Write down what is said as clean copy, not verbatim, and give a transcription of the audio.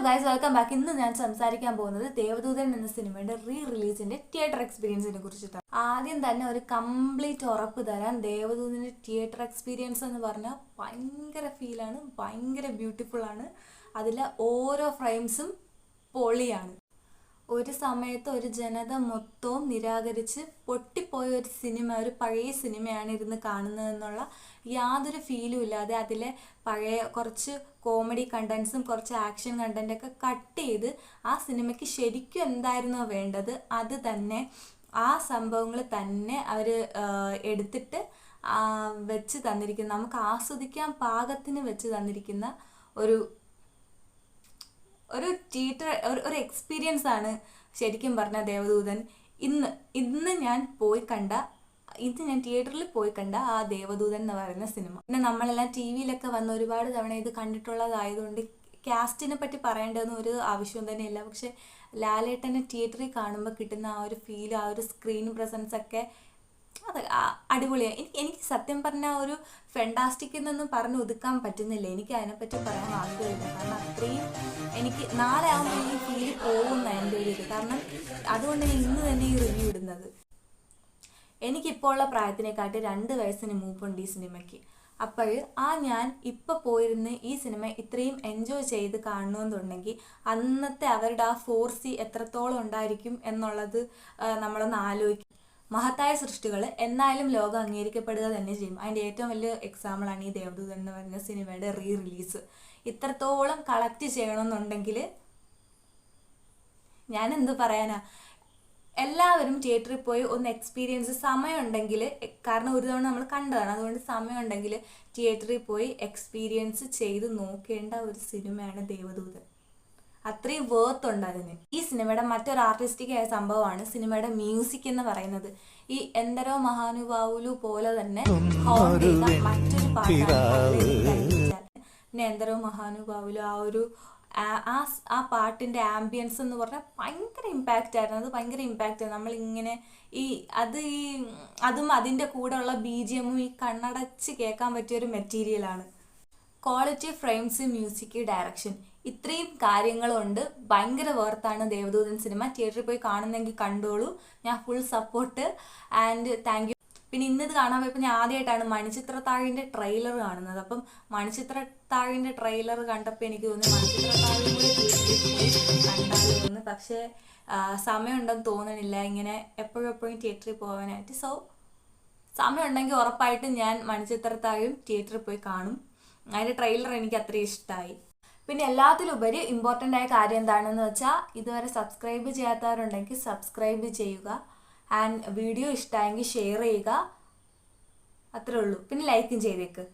Guys, welcome back. ഇന്ന് ഞാൻ സംസാരിക്കാൻ പോകുന്നത് ദേവദൂതൻ എന്ന സിനിമയുടെ റിലീസിന്റെ തിയേറ്റർ എക്സ്പീരിയൻസിനെ കുറിച്ചിട്ടാണ്. ആദ്യം തന്നെ ഒരു കംപ്ലീറ്റ് ഉറപ്പ് തരാൻ, ദേവദൂതന്റെ തിയേറ്റർ എക്സ്പീരിയൻസ് എന്ന് പറഞ്ഞാൽ ഭയങ്കര ഫീലാണ്, ഭയങ്കര ബ്യൂട്ടിഫുൾ ആണ്. അതിലെ ഓരോ ഫ്രെയിംസും പൊളിയാണ്. ഒരു സമയത്ത് ഒരു ജനത മൊത്തവും നിരാകരിച്ച് പൊട്ടിപ്പോയ ഒരു സിനിമ, ഒരു പഴയ സിനിമയാണ് ഇരുന്ന് കാണുന്നതെന്നുള്ള യാതൊരു ഫീലും ഇല്ലാതെ അതിലെ പഴയ കുറച്ച് കോമഡി കണ്ടൻസും കുറച്ച് ആക്ഷൻ കണ്ടൻറ്റൊക്കെ കട്ട് ചെയ്ത് ആ സിനിമയ്ക്ക് ശരിക്കും എന്തായിരുന്നോ വേണ്ടത് അത് തന്നെ, ആ സംഭവങ്ങൾ തന്നെ അവർ എടുത്തിട്ട് വെച്ച് തന്നിരിക്കുന്ന, നമുക്ക് ആസ്വദിക്കാൻ പാകത്തിന് വെച്ച് തന്നിരിക്കുന്ന ഒരു തിയേറ്റർ ഒരു എക്സ്പീരിയൻസ് ആണ് ശരിക്കും പറഞ്ഞ ദേവദൂതൻ. ഇന്ന് ഞാൻ തിയേറ്ററിൽ പോയി കണ്ട ആ ദേവദൂതൻ എന്ന് പറയുന്ന സിനിമ. പിന്നെ നമ്മളെല്ലാം ടി വിയിലൊക്കെ വന്ന് ഒരുപാട് തവണ ഇത് കണ്ടിട്ടുള്ളതായതുകൊണ്ട് കാസ്റ്റിനെ പറ്റി പറയേണ്ടതെന്ന് ഒരു ആവശ്യവും തന്നെയില്ല. പക്ഷെ ലാലേട്ടനെ തിയേറ്ററിൽ കാണുമ്പോൾ കിട്ടുന്ന ആ ഒരു ഫീൽ, ആ ഒരു സ്ക്രീൻ പ്രസൻസ് ഒക്കെ അത് അടിപൊളിയാണ്. എനിക്ക് സത്യം പറഞ്ഞാൽ ഒരു ഫെൻറ്റാസ്റ്റിക് എന്നൊന്നും പറഞ്ഞ് ഒതുക്കാൻ പറ്റുന്നില്ല. എനിക്ക് അതിനെപ്പറ്റി പറയാൻ ആഗ്രഹമില്ല. കാരണം അത്രയും എനിക്ക് നാളെ ആകുമ്പോൾ ഈ ഫീൽ പോകുന്ന എൻ്റെ ഒരു ഇത്. കാരണം അതുകൊണ്ട് ഞാൻ ഇന്ന് തന്നെ ഈ റിവ്യൂ ഇടുന്നത്. എനിക്കിപ്പോൾ ഉള്ള പ്രായത്തിനെക്കാട്ടി 2 വയസ്സിന് മൂപ്പുണ്ട് ഈ സിനിമയ്ക്ക്. അപ്പോൾ ഞാൻ ഇപ്പോൾ പോയിരുന്ന് ഈ സിനിമ ഇത്രയും എൻജോയ് ചെയ്ത് കാണണമെന്നുണ്ടെങ്കിൽ അന്നത്തെ അവരുടെ ആ ഫോർസി എത്രത്തോളം ഉണ്ടായിരിക്കും എന്നുള്ളത് നമ്മളൊന്ന് ആലോചിക്കും. മഹത്തായ സൃഷ്ടികൾ എന്നാലും ലോകം അംഗീകരിക്കപ്പെടുക തന്നെ ചെയ്യും. അതിൻ്റെ ഏറ്റവും വലിയ എക്സാമ്പിളാണ് ഈ ദേവദൂതൻ എന്ന് പറയുന്ന സിനിമയുടെ റിലീസ്. ഇത്രത്തോളം കളക്ട് ചെയ്യണമെന്നുണ്ടെങ്കിൽ ഞാൻ എന്ത് പറയാനാ, എല്ലാവരും തിയേറ്ററിൽ പോയി ഒന്ന് എക്സ്പീരിയൻസ്, സമയമുണ്ടെങ്കിൽ, കാരണം ഒരു തവണ നമ്മൾ കണ്ടതാണ്, അതുകൊണ്ട് സമയമുണ്ടെങ്കിൽ തിയേറ്ററിൽ പോയി എക്സ്പീരിയൻസ് ചെയ്ത് നോക്കേണ്ട ഒരു സിനിമയാണ് ദേവദൂതൻ. അത്രയും വേർത്ത് ഉണ്ട് അതിന്. ഈ സിനിമയുടെ മറ്റൊരു ആർട്ടിസ്റ്റിക് ആയ സംഭവമാണ് സിനിമയുടെ മ്യൂസിക് എന്ന് പറയുന്നത്. ഈ എന്തരോ മഹാനുഭാവുലു പോലെ തന്നെ ഹോൺ ചെയ്ത മറ്റൊരു പാട്ടാണ്. പിന്നെ എന്തരോ മഹാനുഭാവുലു ആ പാട്ടിന്റെ ആംബിയൻസ് എന്ന് പറഞ്ഞാൽ ഭയങ്കര ഇമ്പാക്റ്റ് ആയിരുന്നു. അത് ഭയങ്കര ഇമ്പാക്റ്റ് ആയിരുന്നു. നമ്മളിങ്ങനെ അതും അതിൻ്റെ കൂടെ ഉള്ള BGM ഈ കണ്ണടച്ച് കേൾക്കാൻ പറ്റിയൊരു മെറ്റീരിയലാണ്. ക്വാളിറ്റി ഫ്രെയിംസ്, മ്യൂസിക്, ഡയറക്ഷൻ, ഇത്രയും കാര്യങ്ങളുണ്ട്. ഭയങ്കര വേർത്താണ് ദേവദൂതൻ സിനിമ. തിയേറ്ററിൽ പോയി കാണുന്നെങ്കിൽ കണ്ടോളൂ. ഞാൻ full support and thank you. പിന്നെ ഇന്നത് കാണാൻ പോയപ്പോൾ ഞാൻ ആദ്യമായിട്ടാണ് മണിച്ചിത്രത്താഴിൻ്റെ ട്രെയിലർ കാണുന്നത്. അപ്പം മണിച്ചിത്രത്താഴിൻ്റെ ട്രെയിലർ കണ്ടപ്പോൾ എനിക്ക് തോന്നി മണിച്ചിത്രത്താഴിയും കൂടി കണ്ടാലോ എന്ന്. പക്ഷേ സമയമുണ്ടെന്ന് തോന്നണില്ല ഇങ്ങനെ എപ്പോഴും തിയേറ്ററിൽ പോകാനായിട്ട്. സോ സമയമുണ്ടെങ്കിൽ ഉറപ്പായിട്ടും ഞാൻ മണിച്ചിത്രത്താഴും തിയേറ്ററിൽ പോയി കാണും. അതിൻ്റെ ട്രെയിലർ എനിക്ക് അത്രയും ഇഷ്ടമായി. പിന്നെ എല്ലാത്തിലുപരി ഇമ്പോർട്ടൻ്റ് ആയ കാര്യം എന്താണെന്ന് വെച്ചാൽ, ഇതുവരെ സബ്സ്ക്രൈബ് ചെയ്യാത്തവരുണ്ടെങ്കിൽ സബ്സ്ക്രൈബ് ചെയ്യുക. ആൻഡ് വീഡിയോ ഇഷ്ടമായെങ്കിൽ ഷെയർ ചെയ്യുക. അത്രേ ഉള്ളൂ. പിന്നെ ലൈക്കും ചെയ്തേക്ക്.